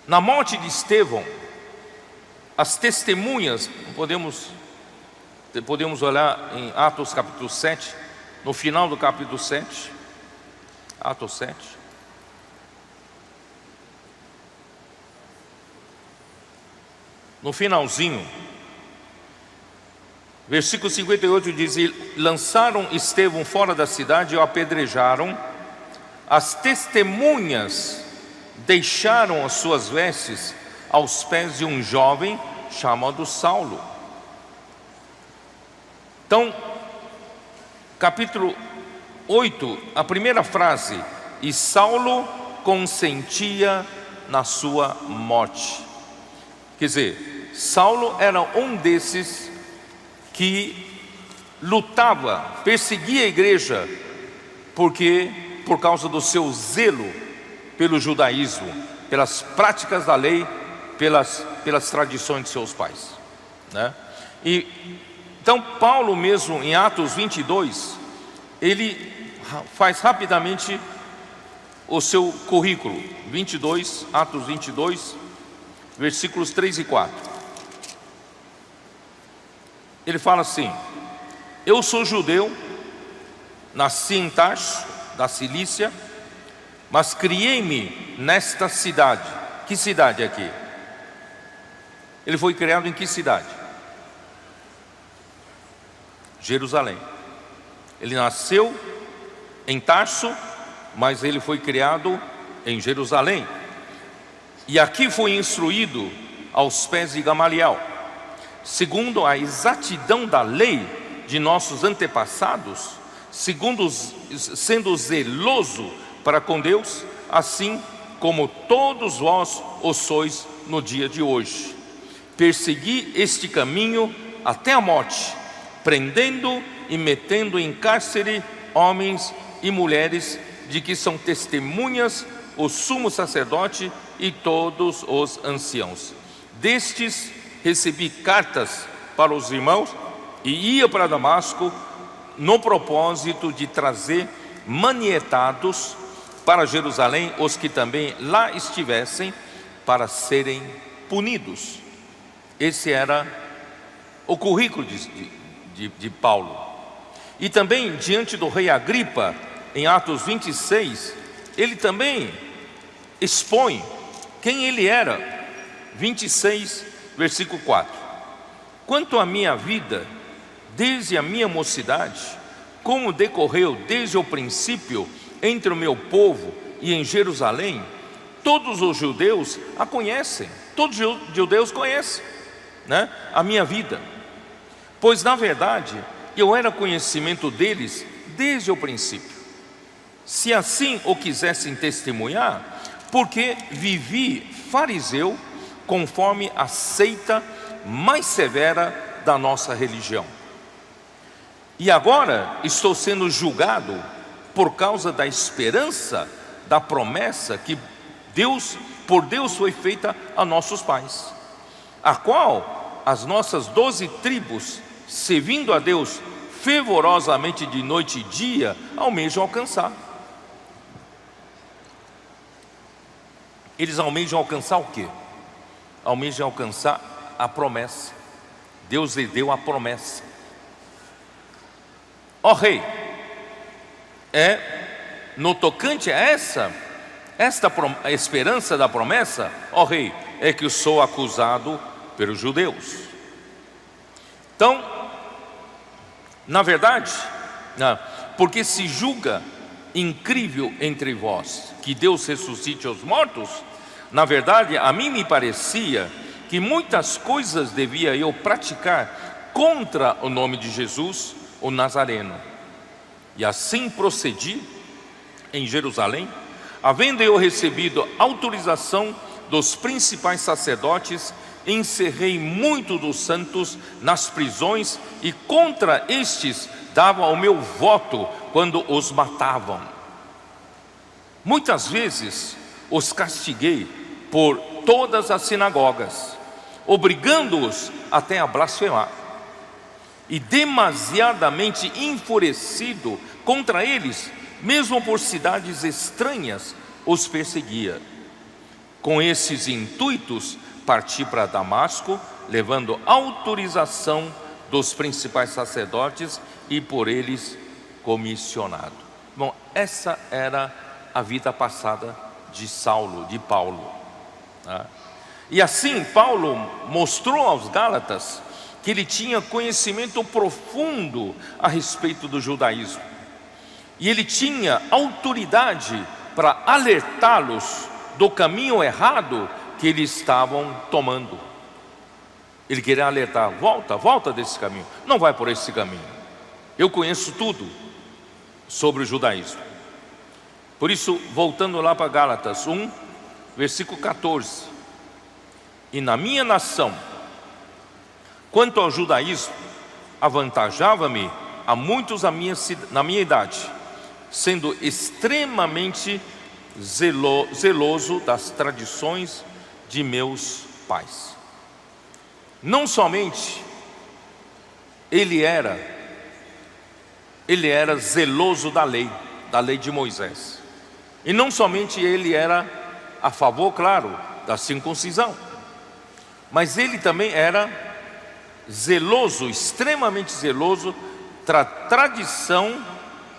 Na morte de Estevão, as testemunhas, podemos olhar em Atos capítulo 7, no final do capítulo 7, Atos 7. No finalzinho, versículo 58 diz: e lançaram Estevão fora da cidade e o apedrejaram. As testemunhas deixaram as suas vestes aos pés de um jovem chamado Saulo. Então, capítulo 8, a primeira frase: e Saulo consentia na sua morte. Quer dizer, Saulo era um desses que lutava, perseguia a igreja, por causa do seu zelo pelo judaísmo, pelas práticas da lei, pelas tradições de seus pais, né? Então Paulo mesmo em Atos 22, ele faz rapidamente o seu currículo. 22, Atos 22, versículos 3 e 4. Ele fala assim: eu sou judeu, nasci em Tarso, da Cilícia, mas criei-me nesta cidade. Que cidade é aqui? Ele foi criado em que cidade? Jerusalém. Ele nasceu em Tarso, mas ele foi criado em Jerusalém. E aqui foi instruído aos pés de Gamaliel, segundo a exatidão da lei de nossos antepassados, sendo zeloso para com Deus, assim como todos vós o sois no dia de hoje. Persegui este caminho até a morte, prendendo e metendo em cárcere homens e mulheres, de que são testemunhas o sumo sacerdote e todos os anciãos. Destes recebi cartas para os irmãos e ia para Damasco, no propósito de trazer manietados para Jerusalém os que também lá estivessem, para serem punidos. Esse era o currículo de Paulo. E também diante do rei Agripa, em Atos 26, ele também expõe quem ele era. 26, versículo 4. Quanto à minha vida, desde a minha mocidade, como decorreu desde o princípio entre o meu povo e em Jerusalém, todos os judeus a conhecem. Todos os judeus conhecem, né, a minha vida. Pois na verdade eu era conhecimento deles desde o princípio. Se assim o quisessem testemunhar, porque vivi fariseu conforme a seita mais severa da nossa religião. E agora estou sendo julgado por causa da esperança da promessa que por Deus foi feita a nossos pais, a qual as nossas 12 tribos, servindo a Deus fervorosamente de noite e dia, almejam alcançar. Eles almejam alcançar o quê? Almejam alcançar a promessa. Deus lhe deu a promessa. Ó rei, no tocante a esta esperança da promessa, ó rei, é que eu sou acusado pelos judeus. Então, na verdade, porque se julga incrível entre vós que Deus ressuscite os mortos, na verdade a mim me parecia que muitas coisas devia eu praticar contra o nome de Jesus, o Nazareno. E assim procedi em Jerusalém, havendo eu recebido autorização dos principais sacerdotes, encerrei muito dos santos nas prisões, e contra estes dava o meu voto quando os matavam. Muitas vezes os castiguei por todas as sinagogas, obrigando-os até a blasfemar. E demasiadamente enfurecido contra eles, mesmo por cidades estranhas, os perseguia. Com esses intuitos, parti para Damasco, levando autorização dos principais sacerdotes e por eles comissionado. Bom, essa era a vida passada de Saulo, de Paulo, tá? E assim Paulo mostrou aos Gálatas que ele tinha conhecimento profundo a respeito do judaísmo, e ele tinha autoridade para alertá-los do caminho errado que eles estavam tomando. Ele queria alertar: volta desse caminho, não vai por esse caminho. Eu conheço tudo sobre o judaísmo. Por isso, voltando lá para Gálatas 1, versículo 14: e na minha nação, quanto ao judaísmo, avantajava-me a muitos na minha idade, sendo extremamente zeloso das tradições de meus pais. Não somente ele era zeloso da lei de Moisés, e não somente ele era a favor, claro, da circuncisão, mas ele também era zeloso, extremamente zeloso da tradição.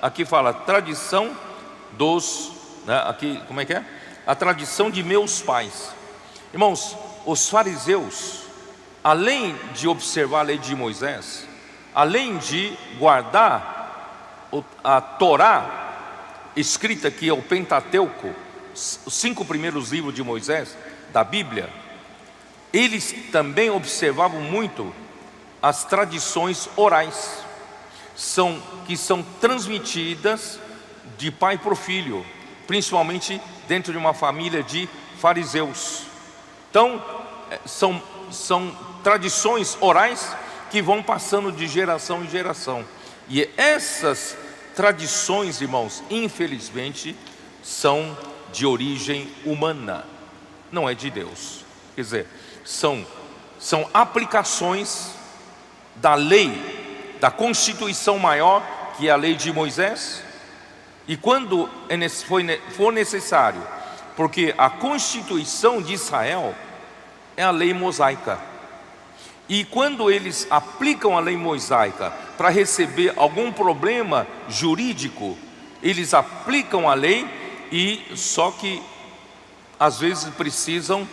Aqui fala tradição dos, né, aqui como é que é? A tradição de meus pais. Irmãos, os fariseus, além de observar a lei de Moisés, além de guardar a Torá escrita, que é o Pentateuco, os 5 primeiros livros de Moisés, da Bíblia, eles também observavam muito as tradições orais, que são transmitidas de pai para o filho, principalmente dentro de uma família de fariseus. Então, são tradições orais que vão passando de geração em geração. E essas tradições, irmãos, infelizmente, são de origem humana, não é de Deus. Quer dizer, são aplicações da lei, da Constituição maior, que é a lei de Moisés. E quando for necessário, porque a Constituição de Israel é a lei mosaica, e quando eles aplicam a lei mosaica para receber algum problema jurídico, eles aplicam a lei, e só que às vezes precisam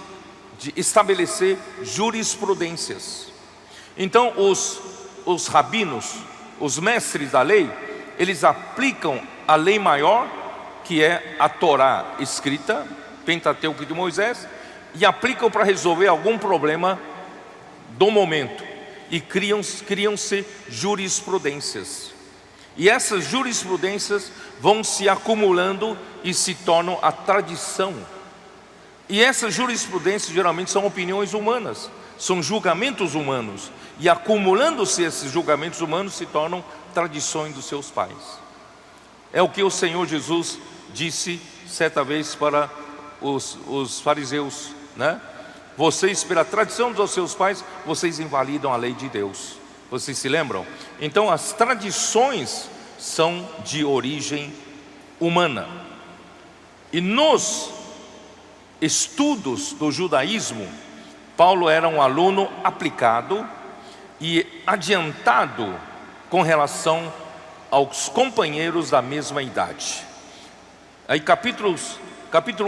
de estabelecer jurisprudências. Então os rabinos, os mestres da lei, eles aplicam a lei maior, que é a Torá escrita, Pentateuco de Moisés, e aplicam para resolver algum problema do momento, e criam-se jurisprudências, e essas jurisprudências vão se acumulando e se tornam a tradição. E essas jurisprudências geralmente são opiniões humanas, são julgamentos humanos, e acumulando-se esses julgamentos humanos se tornam tradições dos seus pais. É o que o Senhor Jesus disse certa vez para os fariseus, né? Vocês, pela tradição dos seus pais, vocês invalidam a lei de Deus. Vocês se lembram? Então as tradições são de origem humana. E nos estudos do judaísmo, Paulo era um aluno aplicado e adiantado com relação aos companheiros da mesma idade. Aí capítulo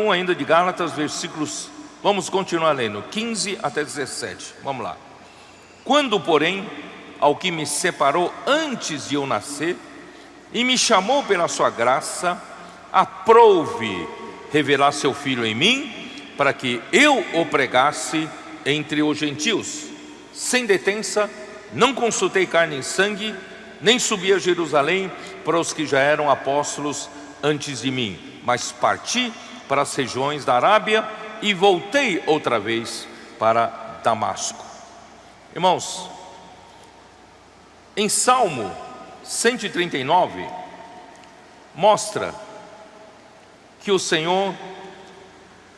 1 ainda de Gálatas, versículos, vamos continuar lendo, 15 até 17, vamos lá. Quando, porém, ao que me separou antes de eu nascer e me chamou pela sua graça, aprouve revelar seu Filho em mim, para que eu o pregasse entre os gentios, sem detença. Não consultei carne e sangue, nem subi a Jerusalém para os que já eram apóstolos antes de mim, mas parti para as regiões da Arábia e voltei outra vez para Damasco. Irmãos, em Salmo 139 mostra que o Senhor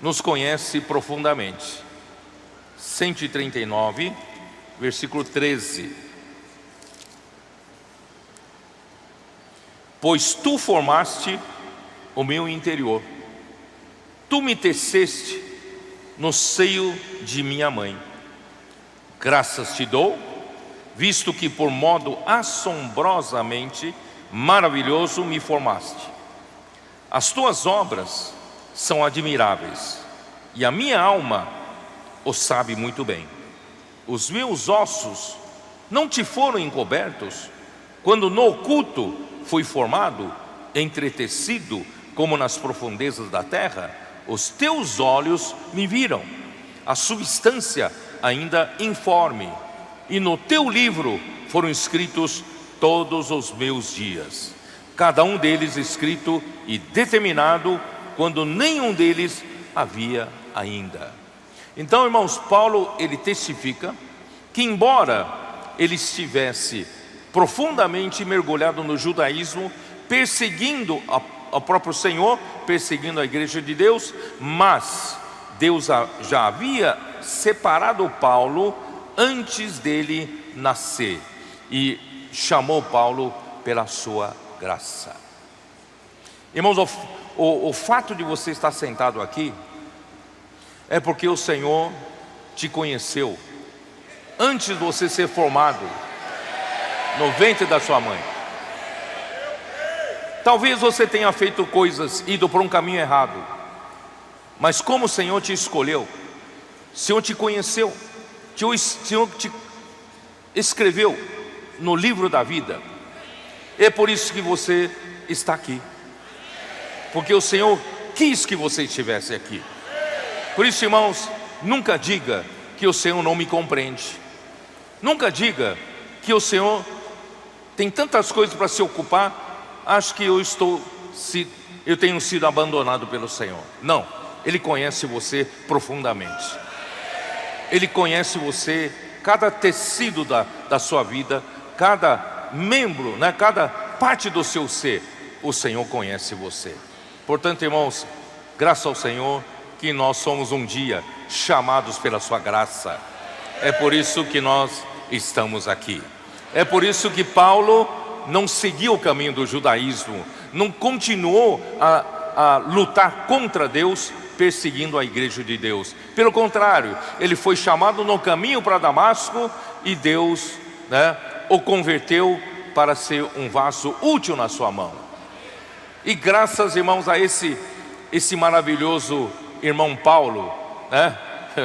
nos conhece profundamente. 139, versículo 13: pois tu formaste o meu interior, tu me teceste no seio de minha mãe. Graças te dou, visto que por modo assombrosamente maravilhoso me formaste. As tuas obras são admiráveis, e a minha alma o sabe muito bem. Os meus ossos não te foram encobertos, quando no oculto fui formado, entretecido como nas profundezas da terra? Os teus olhos me viram, a substância ainda informe, e no teu livro foram escritos todos os meus dias, cada um deles escrito e determinado, quando nenhum deles havia ainda. Então, irmãos, Paulo, ele testifica que, embora ele estivesse profundamente mergulhado no judaísmo, perseguindo ao próprio Senhor, perseguindo a igreja de Deus, mas Deus já havia separado Paulo antes dele nascer e chamou Paulo pela sua graça. Irmãos, o fato de você estar sentado aqui é porque o Senhor te conheceu antes de você ser formado no ventre da sua mãe. Talvez você tenha feito coisas, ido por um caminho errado, mas como o Senhor te escolheu, o Senhor te conheceu, o Senhor te escreveu no livro da vida. É por isso que você está aqui, porque o Senhor quis que você estivesse aqui. Por isso, irmãos, nunca diga que o Senhor não me compreende. Nunca diga que o Senhor tem tantas coisas para se ocupar, acho que eu tenho sido abandonado pelo Senhor. Não, Ele conhece você profundamente. Ele conhece você, cada tecido da sua vida, cada membro, né, cada parte do seu ser. O Senhor conhece você. Portanto, irmãos, graças ao Senhor que nós somos um dia chamados pela sua graça. É por isso que nós estamos aqui. É por isso que Paulo não seguiu o caminho do judaísmo, não continuou a lutar contra Deus, perseguindo a igreja de Deus. Pelo contrário, ele foi chamado no caminho para Damasco e Deus, né, o converteu para ser um vaso útil na sua mão. E graças, irmãos, a esse maravilhoso irmão Paulo, né?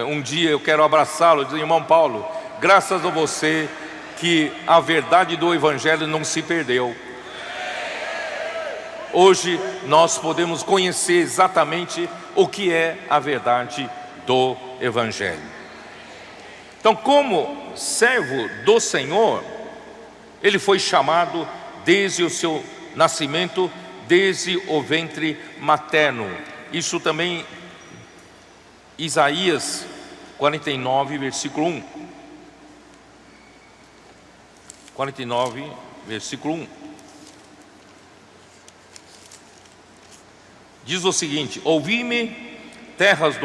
Um dia eu quero abraçá-lo e dizer: irmão Paulo, graças a você que a verdade do Evangelho não se perdeu. Hoje nós podemos conhecer exatamente o que é a verdade do Evangelho. Então, como servo do Senhor, ele foi chamado desde o seu nascimento, desde o ventre materno. Isso também Isaías 49, versículo 1. 49, versículo 1. Diz o seguinte: ouvi-me, terras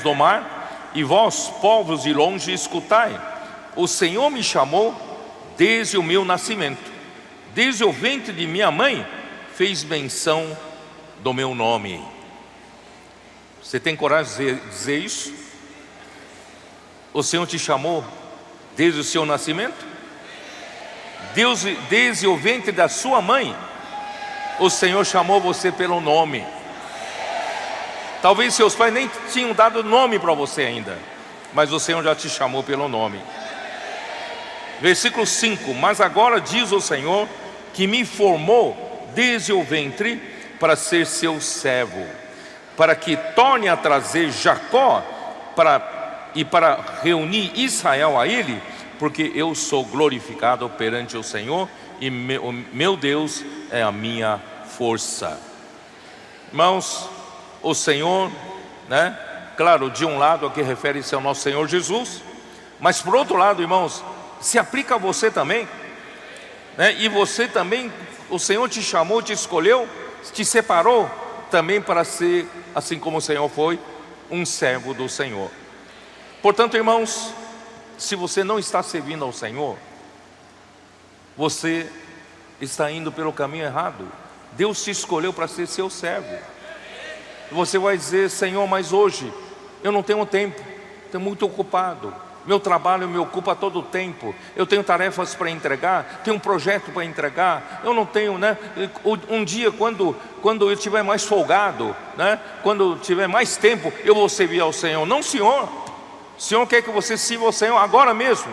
do mar, e vós, povos de longe, escutai. O Senhor me chamou desde o meu nascimento, desde o ventre de minha mãe fez menção do meu nome. Você tem coragem de dizer isso? O Senhor te chamou desde o seu nascimento? Deus, desde o ventre da sua mãe, o Senhor chamou você pelo nome. Talvez seus pais nem tinham dado nome para você ainda, mas o Senhor já te chamou pelo nome. Versículo 5: mas agora diz o Senhor que me formou desde o ventre para ser seu servo, para que torne a trazer Jacó para reunir Israel a ele, porque eu sou glorificado perante o Senhor e meu Deus é a minha força. Irmãos, o Senhor, né? Claro, de um lado aqui refere-se ao nosso Senhor Jesus, mas por outro lado, irmãos, se aplica a você também, né? E você também, o Senhor te chamou, te escolheu, te separou também para ser, assim como o Senhor foi, um servo do Senhor. Portanto, irmãos, se você não está servindo ao Senhor, você está indo pelo caminho errado. Deus te escolheu para ser seu servo. Você vai dizer: Senhor, mas hoje eu não tenho tempo, estou muito ocupado. Meu trabalho me ocupa todo o tempo. Eu tenho tarefas para entregar, tenho um projeto para entregar. Eu não tenho, né? Um dia, quando eu estiver mais folgado, né? Quando tiver mais tempo, eu vou servir ao Senhor. Não, Senhor. O Senhor quer que você sirva ao Senhor agora mesmo.